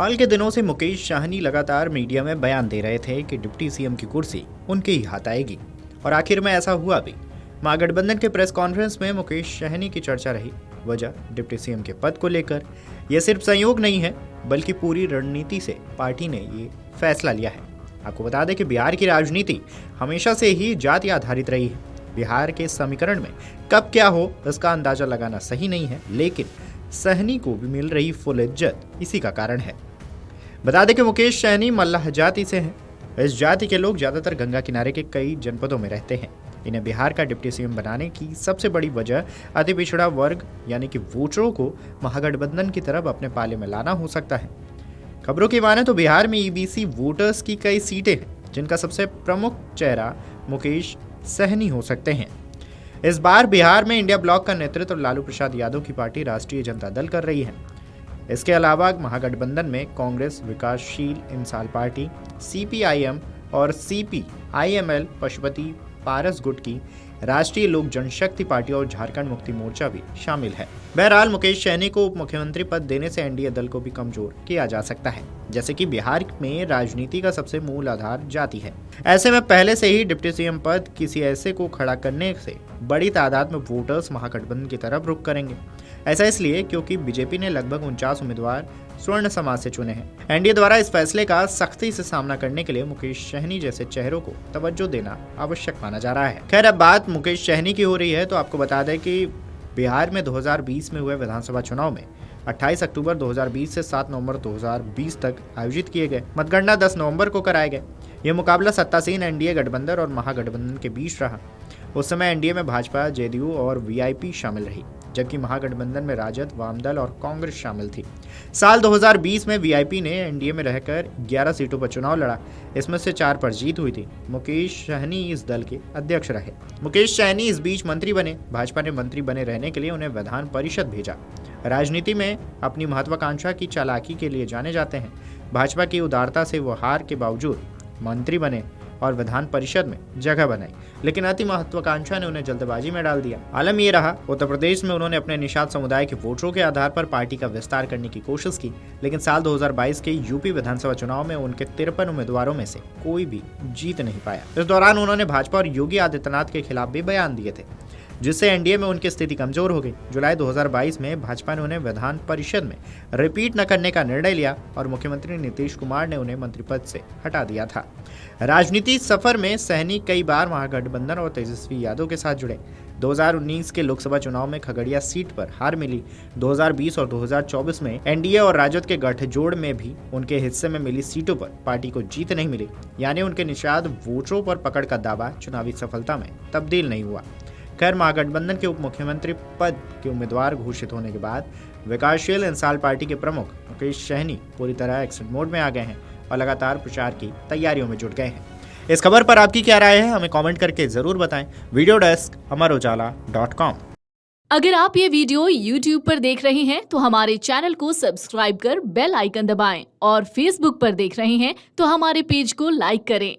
हाल के दिनों से मुकेश साहनी लगातार मीडिया में बयान दे रहे थे कि डिप्टी सीएम की कुर्सी उनके ही हाथ आएगी और आखिर में ऐसा हुआ भी। महागठबंधन के प्रेस कॉन्फ्रेंस में मुकेश साहनी की चर्चा रही। वजह डिप्टी सीएम के पद को लेकर। यह सिर्फ संयोग नहीं है बल्कि पूरी रणनीति से पार्टी ने ये फैसला लिया है। आपको बता दें कि बिहार की राजनीति हमेशा से ही जाति आधारित रही है। बिहार के समीकरण में कब क्या हो इसका अंदाजा लगाना सही नहीं है, लेकिन साहनी को भी मिल रही फुल इज्जत इसी का कारण है। बता दें कि मुकेश साहनी मल्लाह जाति से हैं। इस जाति के लोग ज्यादातर गंगा किनारे के कई जनपदों में रहते हैं। इन्हें बिहार का डिप्टी सीएम बनाने की सबसे बड़ी वजह अति पिछड़ा वर्ग यानी कि वोटरों को महागठबंधन की तरफ अपने पाले में लाना हो सकता है। खबरों की माने तो बिहार में ईबीसी वोटर्स की कई सीटें हैं जिनका सबसे प्रमुख चेहरा मुकेश साहनी हो सकते हैं। इस बार बिहार में इंडिया ब्लॉक का नेतृत्व लालू प्रसाद यादव की पार्टी राष्ट्रीय जनता दल कर रही है। इसके अलावा महागठबंधन में कांग्रेस, विकासशील इंसान पार्टी, सीपीआईएम और सीपीआईएमएल, पशुपति पारस गुट की राष्ट्रीय लोक जनशक्ति पार्टी और झारखंड मुक्ति मोर्चा भी शामिल है। बहरहाल मुकेश साहनी को उप मुख्यमंत्री पद देने से एनडीए दल को भी कमजोर किया जा सकता है, जैसे कि बिहार में राजनीति का सबसे मूल आधार जाति है। ऐसे में पहले से ही डिप्टी सीएम पद किसी ऐसे को खड़ा करने से बड़ी तादाद में वोटर्स महागठबंधन की तरफ रुख करेंगे। ऐसा इसलिए क्योंकि बीजेपी ने लगभग 49 उम्मीदवार स्वर्ण समाज से चुने हैं। एनडीए द्वारा इस फैसले का सख्ती से सामना करने के लिए मुकेश साहनी जैसे चेहरों को तवज्जो देना आवश्यक माना जा रहा है। खैर, अब बात मुकेश साहनी की हो रही है तो आपको बता दें कि बिहार में 2020 में हुए विधानसभा चुनाव में 28 अक्टूबर 2020 से 7 नवंबर 2020 तक आयोजित किए गए। मतगणना 10 नवंबर को कराए गए। यह मुकाबला सत्तासीन एनडीए गठबंधन और महागठबंधन के बीच रहा। उस समय एनडीए में भाजपा, जेडीयू और वीआईपी शामिल रही, जबकि महागठबंधन में राजद, वामदल और कांग्रेस शामिल थी। साल 2020 में वीआईपी ने एनडीए में रहकर 11 सीटों पर चुनाव लड़ा। इसमें से 4 पर जीत हुई थी। मुकेश साहनी इस दल के अध्यक्ष रहे। मुकेश साहनी इस बीच मंत्री बने। भाजपा ने मंत्री बने रहने के लिए उन्हें विधान परिषद भेजा। राजनीति में अपनी महत्वाकांक्षा की चालाकी के लिए जाने जाते हैं। भाजपा की उदारता से वो हार के बावजूद मंत्री बने और विधान परिषद में जगह बनाई, लेकिन अति महत्वाकांक्षा ने उन्हें जल्दबाजी में डाल दिया। आलम ये रहा, उत्तर प्रदेश में उन्होंने अपने निषाद समुदाय के वोटरों के आधार पर पार्टी का विस्तार करने की कोशिश की, लेकिन साल 2022 के यूपी विधानसभा चुनाव में उनके 53 उम्मीदवारों में से कोई भी जीत नहीं पाया। इस दौरान उन्होंने भाजपा और योगी आदित्यनाथ के खिलाफ भी बयान दिए थे, जिससे एनडीए में उनकी स्थिति कमजोर हो गई। जुलाई 2022 में भाजपा ने उन्हें विधान परिषद में रिपीट न करने का निर्णय लिया और मुख्यमंत्री नीतीश कुमार ने उन्हें मंत्री पद से हटा दिया था। राजनीति सफर में साहनी कई बार महागठबंधन और तेजस्वी यादव के साथ जुड़े। 2019 के लोकसभा चुनाव में खगड़िया सीट पर हार मिली। 2020 और 2024 में एनडीए और राजद के गठजोड़ में भी उनके हिस्से में मिली सीटों पर पार्टी को जीत नहीं मिली, यानी उनके निषाद वोटरों पर पकड़ का दावा चुनावी सफलता में तब्दील नहीं हुआ। खैर, महागठबंधन के उप मुख्यमंत्री पद के उम्मीदवार घोषित होने के बाद विकासशील इंसान पार्टी के प्रमुख मुकेश साहनी पूरी तरह एक्शन मोड में आ गए हैं और लगातार प्रचार की तैयारियों में जुट गए हैं। इस खबर पर आपकी क्या राय है, हमें कमेंट करके जरूर बताएं। Video desk Amar Ujala dot com. अगर आप ये वीडियो YouTube पर देख रहे हैं तो हमारे चैनल को सब्सक्राइब कर बेल आइकन दबाएं और Facebook पर देख रहे हैं तो हमारे पेज को लाइक करें।